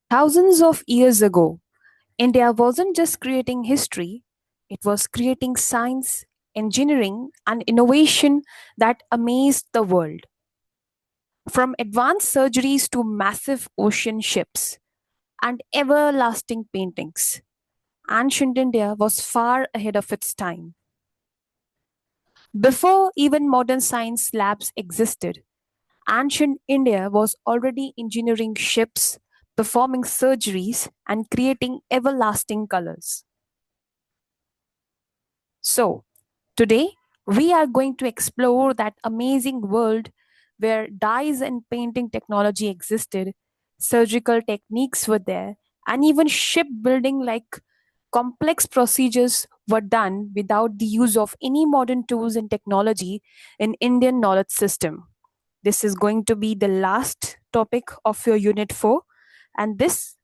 Thousands of years ago, India wasn't just creating history, it was creating science, engineering, and innovation that amazed the world. From advanced surgeries to massive ocean ships and everlasting paintings, ancient India was far ahead of its time. Before even modern science labs existed, ancient India was already engineering ships, performing surgeries, and creating everlasting colors. So, today we are going to explore that amazing world where dyes and painting technology existed, surgical techniques were there, and even shipbuilding like complex procedures were done without the use of any modern tools and technology in Indian knowledge system. This is going to be the last topic of your unit 4, and this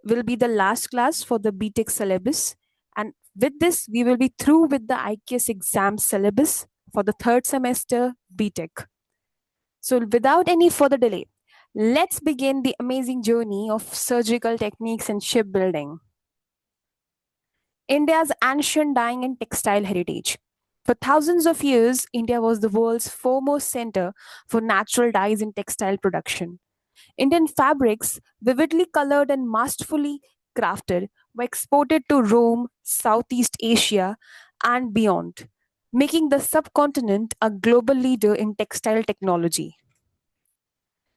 will be the last class for the BTech syllabus. And with this, we will be through with the IQS exam syllabus for the third semester BTech. So, without any further delay, let's begin the amazing journey of surgical techniques and shipbuilding. India's ancient dyeing and textile heritage. For thousands of years, India was the world's foremost center for natural dyes and textile production. Indian fabrics, vividly colored and masterfully crafted, were exported to Rome, Southeast Asia, and beyond, making the subcontinent a global leader in textile technology.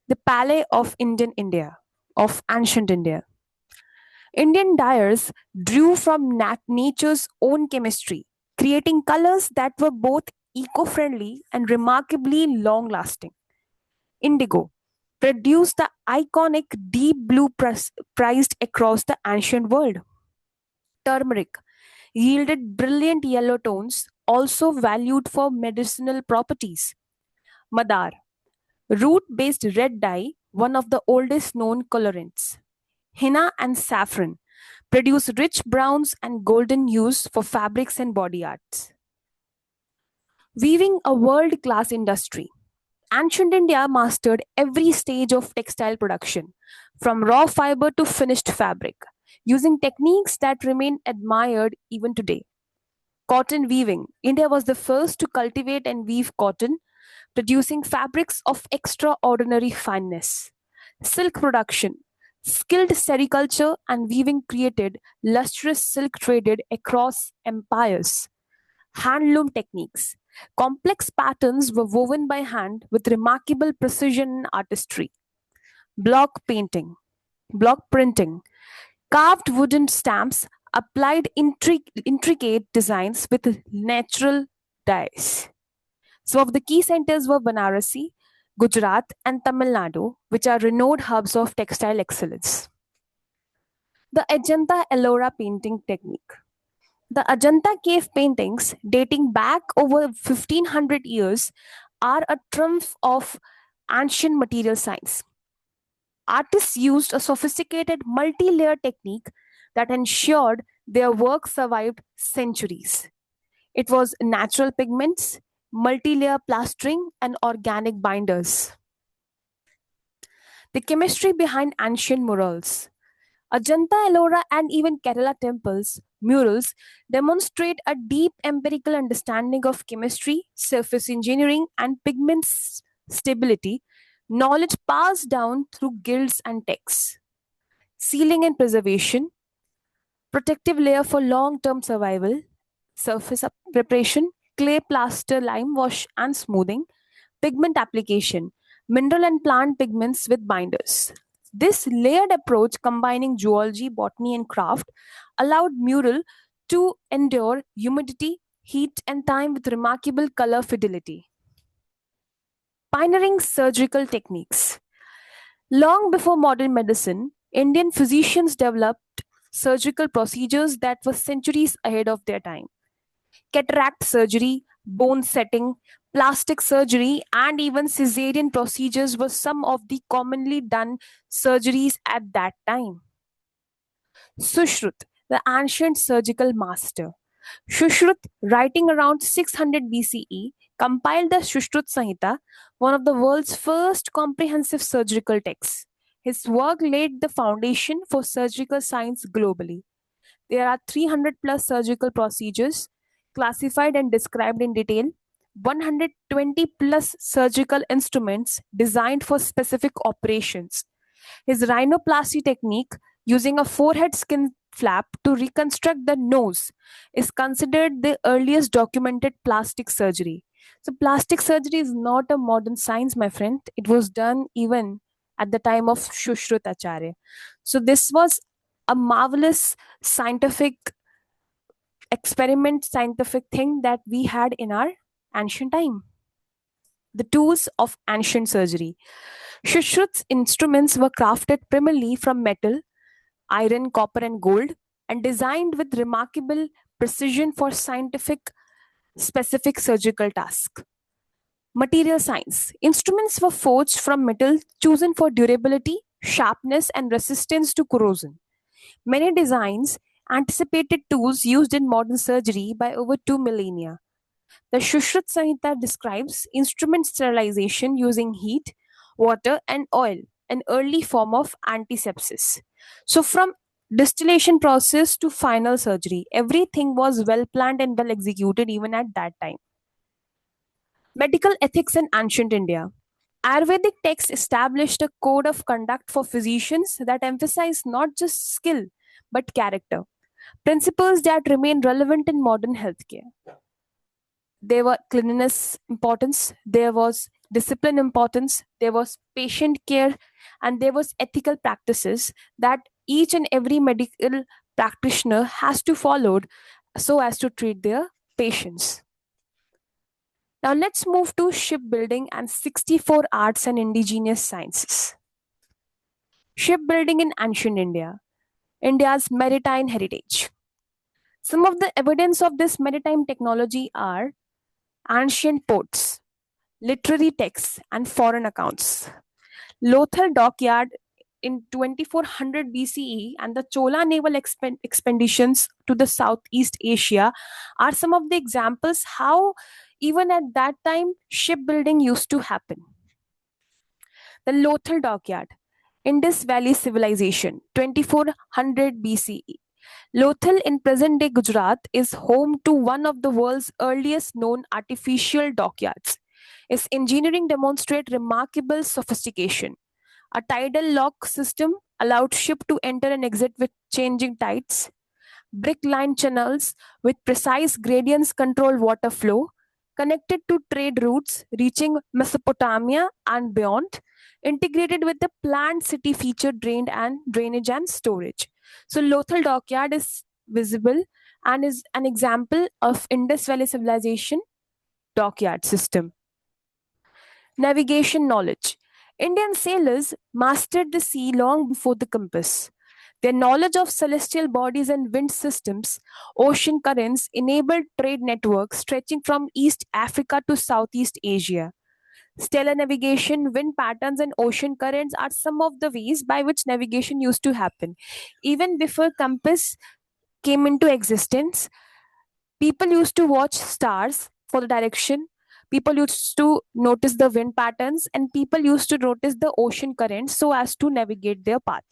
The Palais of Indian India, of ancient India. Indian dyers drew from nature's own chemistry, creating colors that were both eco friendly and remarkably long lasting. Indigo produced the iconic deep blue prized across the ancient world. Turmeric yielded brilliant yellow tones, also valued for medicinal properties. Madar, root based red dye, one of the oldest known colorants. Henna and saffron produce rich browns and golden hues for fabrics and body arts. Weaving a world class industry. Ancient India mastered every stage of textile production, from raw fiber to finished fabric, using techniques that remain admired even today. Cotton weaving. India was the first to cultivate and weave cotton, producing fabrics of extraordinary fineness. Silk production. Skilled sericulture and weaving created lustrous silk traded across empires. Handloom techniques. Complex patterns were woven by hand with remarkable precision and artistry. Block painting, block printing. Carved wooden stamps applied intricate designs with natural dyes. Some of the key centers were Varanasi, Gujarat, and Tamil Nadu, which are renowned hubs of textile excellence. The Ajanta Ellora painting technique. The Ajanta cave paintings, dating back over 1500 years, are a triumph of ancient material science. Artists used a sophisticated multi layer technique that ensured their work survived centuries. It was natural pigments, multi layer plastering, and organic binders. The chemistry behind ancient murals. Ajanta, Ellora, and even Kerala temples murals demonstrate a deep empirical understanding of chemistry, surface engineering, and pigment stability, knowledge passed down through guilds and texts. Sealing and preservation, protective layer for long term survival, surface preparation, clay plaster, lime wash, and smoothing, pigment application, mineral and plant pigments with binders. This layered approach, combining zoology, botany, and craft, allowed mural to endure humidity, heat, and time with remarkable color fidelity. Pioneering surgical techniques. Long before modern medicine, Indian physicians developed surgical procedures that were centuries ahead of their time. Cataract surgery, bone setting, plastic surgery, and even cesarean procedures were some of the commonly done surgeries at that time. Sushrut, the ancient surgical master. Sushrut, writing around 600 BCE, compiled the Sushrut Samhita, one of the world's first comprehensive surgical texts. His work laid the foundation for surgical science globally. There are 300 plus surgical procedures classified and described in detail, 120 plus surgical instruments designed for specific operations. His rhinoplasty technique, using a forehead skin flap to reconstruct the nose, is considered the earliest documented plastic surgery. So, plastic surgery is not a modern science, my friend. It was done even at the time of Shushrut Acharya. So, this was a marvelous scientific experiment, scientific thing that we had in our ancient time. The tools of ancient surgery. Shushrut's instruments were crafted primarily from metal, iron, copper, and gold, and designed with remarkable precision for scientific specific surgical tasks. Material science. Instruments were forged from metal chosen for durability, sharpness, and resistance to corrosion. Many designs anticipated tools used in modern surgery by over 2 millennia. The Shushrut Samhita describes instrument sterilization using heat, water, and oil, an early form of antisepsis. So, from distillation process to final surgery, everything was well planned and well executed even at that time. Medical ethics in ancient India. Ayurvedic texts established a code of conduct for physicians that emphasized not just skill but character, principles that remain relevant in modern healthcare. There were cleanliness importance, there was discipline importance, there was patient care, and there was ethical practices that each and every medical practitioner has to follow so as to treat their patients. Now let's move to shipbuilding and 64 arts and indigenous sciences. Shipbuilding in ancient India, India's maritime heritage. Some of the evidence of this maritime technology are ancient ports, literary texts, and foreign accounts. Lothal dockyard in 2400 BCE and the Chola naval expeditions to the Southeast Asia are some of the examples how even at that time shipbuilding used to happen. The Lothal dockyard, Indus Valley Civilization, 2400 BCE. Lothal in present day Gujarat is home to one of the world's earliest known artificial dockyards. Its engineering demonstrates remarkable sophistication. A tidal lock system allowed ship to enter and exit with changing tides. Brick lined channels with precise gradients control water flow, connected to trade routes reaching Mesopotamia and beyond, integrated with the planned city feature drainage and storage. So Lothal Dockyard is visible and is an example of Indus Valley Civilization dockyard system. Navigation knowledge. Indian sailors mastered the sea long before the compass. Their knowledge of celestial bodies and wind systems, ocean currents enabled trade networks stretching from East Africa to Southeast Asia. Stellar navigation, wind patterns, and ocean currents are some of the ways by which navigation used to happen. Even before compass came into existence, people used to watch stars for the direction. People used to notice the wind patterns, and people used to notice the ocean currents so as to navigate their path.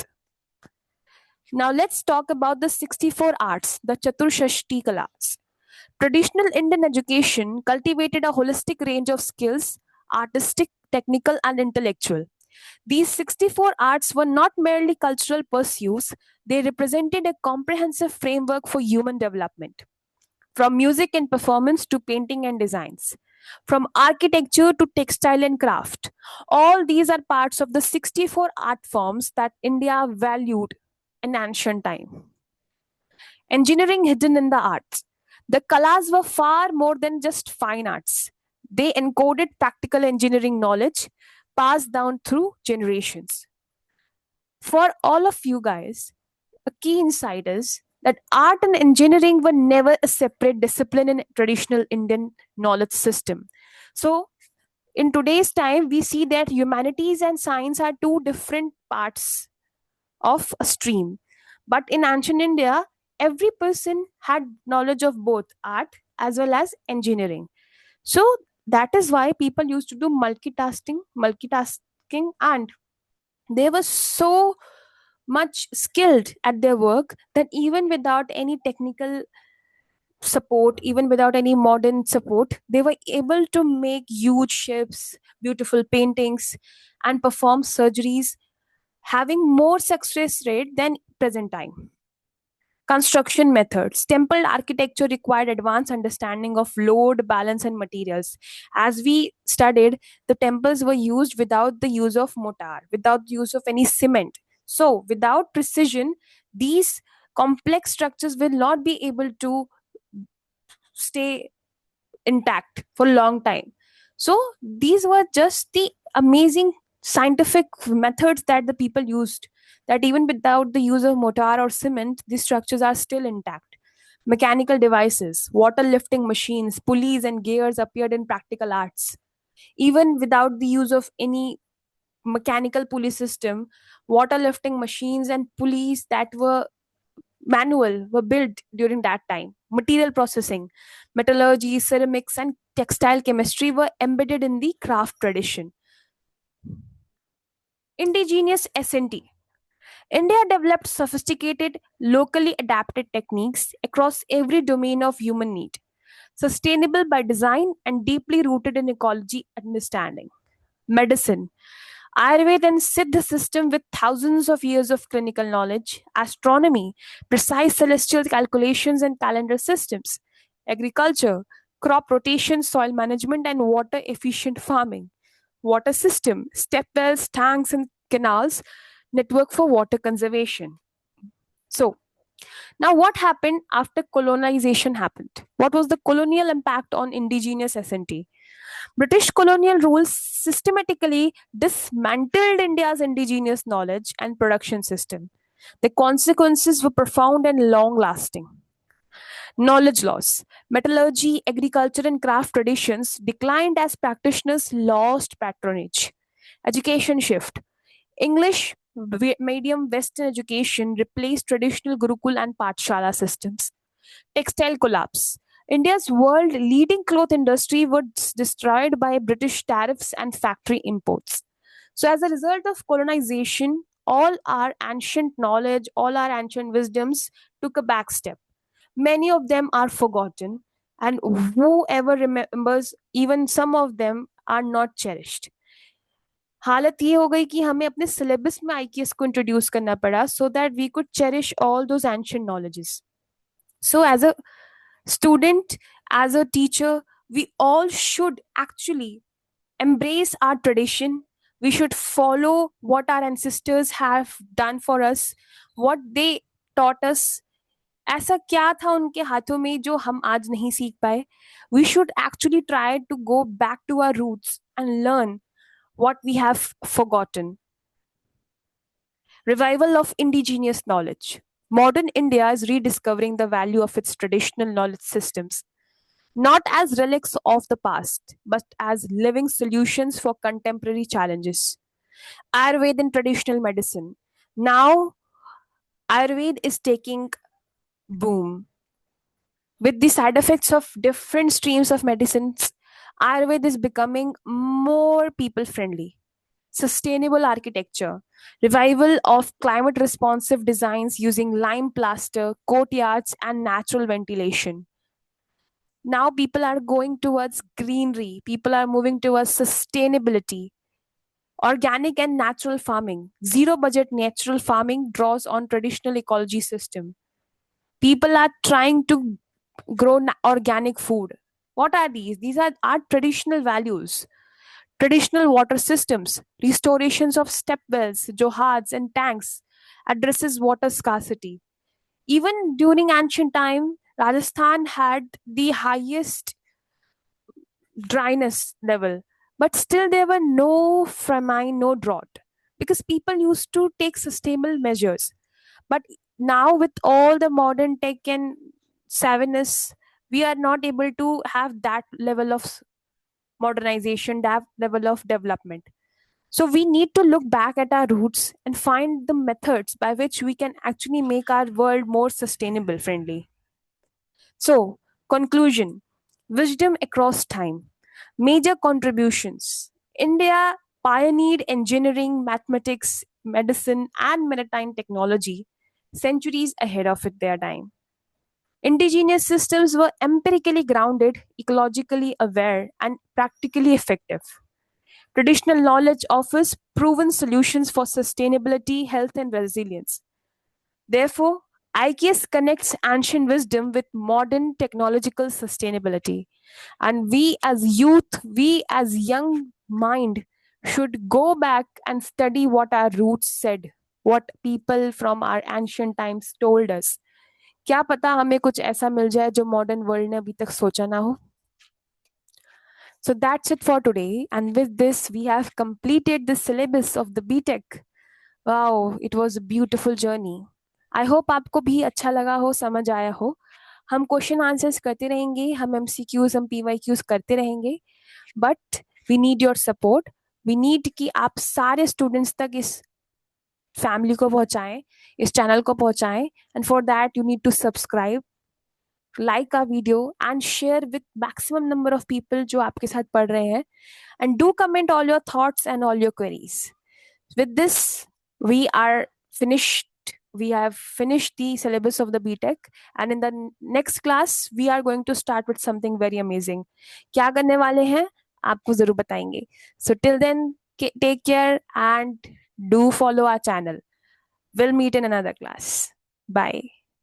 Now let's talk about the 64 arts, the Chaturshashti Kalas. Traditional Indian education cultivated a holistic range of skills, artistic, technical, and intellectual. These 64 arts were not merely cultural pursuits, they represented a comprehensive framework for human development. From music and performance to painting and designs, from architecture to textile and craft, all these are parts of the 64 art forms that India valued in ancient time. Engineering hidden in the arts. The Kalas were far more than just fine arts. They encoded practical engineering knowledge passed down through generations. For all of you guys, a key insight is that art and engineering were never a separate discipline in traditional Indian knowledge system. So, in today's time, we see that humanities and science are two different parts of a stream. But in ancient India, every person had knowledge of both art as well as engineering. So that is why people used to do multitasking and They were so much skilled at their work that even without any technical support, even without any modern support, they were able to make huge ships, beautiful paintings, and perform surgeries, having more success rate than present time. Construction methods. Temple architecture required advanced understanding of load, balance, and materials. As we studied, the temples were used without the use of mortar, without the use of any cement. So, without precision, these complex structures will not be able to stay intact for a long time. So these were just the amazing scientific methods that the people used, that even without the use of mortar or cement, these structures are still intact. Mechanical devices, water lifting machines, pulleys, and gears appeared in practical arts. Even without the use of any mechanical pulley system, water lifting machines and pulleys that were manual were built during that time. Material processing, metallurgy, ceramics, and textile chemistry were embedded in the craft tradition. Indigenous S&T. India developed sophisticated, locally adapted techniques across every domain of human need, sustainable by design and deeply rooted in ecology understanding. Medicine. Ayurveda and Siddha system with thousands of years of clinical knowledge, astronomy, precise celestial calculations and calendar systems, agriculture, crop rotation, soil management, and water efficient farming, water system, step wells, tanks, and canals, network for water conservation. So, now what happened after colonization happened? What was the colonial impact on indigenous S&T? British colonial rule systematically dismantled India's indigenous knowledge and production system. The consequences were profound and long lasting. Knowledge loss. Metallurgy, agriculture, and craft traditions declined as practitioners lost patronage. Education shift. English medium Western education replaced traditional Gurukul and Pathshala systems. Textile collapse. India's world leading cloth industry was destroyed by British tariffs and factory imports. So, as a result of colonization, all our ancient knowledge, all our ancient wisdoms took a back step. Many of them are forgotten, and whoever remembers, even some of them are not cherished. हालत ये हो गई कि हमें अपने syllabus में आईक्यूएस को introduce करना पड़ा so that we could cherish all those ancient knowledges so as a student, as a teacher, we all should actually embrace our tradition. We should follow what our ancestors have done for us, what they taught us. ऐसा क्या था उनके हाथों में जो हम आज नहीं सीख पाए? We should actually try to go back to our roots and learn what we have forgotten. Revival of indigenous knowledge. Modern India is rediscovering the value of its traditional knowledge systems, not as relics of the past, but as living solutions for contemporary challenges. Ayurveda and traditional medicine. Now, Ayurveda is taking boom. With the side effects of different streams of medicines, Ayurveda is becoming more people friendly. Sustainable architecture, revival of climate responsive designs using lime plaster, courtyards, and natural ventilation. Now people are going towards greenery, people are moving towards sustainability. Organic and natural farming, zero budget natural farming draws on traditional ecology system. People are trying to grow organic food. What are these? These are our traditional values. Traditional water systems, restorations of step wells, johads, and tanks addresses water scarcity. Even during ancient time, Rajasthan had the highest dryness level, but still there were no famine, no drought, because people used to take sustainable measures. But now, with all the modern tech and savviness, we are not able to have that level of modernization, that level of development. So we need to look back at our roots and find the methods by which we can actually make our world more sustainable friendly. So, conclusion, wisdom across time, major contributions. India pioneered engineering, mathematics, medicine, and maritime technology centuries ahead of their time. Indigenous systems were empirically grounded, ecologically aware, and practically effective. Traditional knowledge offers proven solutions for sustainability, health, and resilience. Therefore, IKS connects ancient wisdom with modern technological sustainability. And we as youth, we as young mind should go back and study what our roots said, what people from our ancient times told us. क्या पता हमें कुछ ऐसा मिल जाए जो modern world ने अभी तक सोचा ना हो. So that's it for today. And with this, we have completed the syllabus of the BTech. Wow, it was a beautiful journey. I hope आपको भी अच्छा लगा हो, समझ आया हो. हम क्वेश्चन आंसर्स करते रहेंगे, हम MCQs, हम PYQs करते रहेंगे. But we need your support. We need कि आप सारे स्टूडेंट्स तक इस फैमिली को पहुंचाएं, इस चैनल को पहुंचाएं. And for that you need to subscribe, like our video and share with maximum number of people जो आपके साथ पढ़ रहे हैं, and do comment all your thoughts and all your queries. With this, we are finished. We have finished the syllabus of the BTech, and in the next class we are going to start with something very amazing. क्या करने वाले हैं आपको जरूर बताएंगे. So till then, take care and do follow our channel. We'll meet in another class. Bye.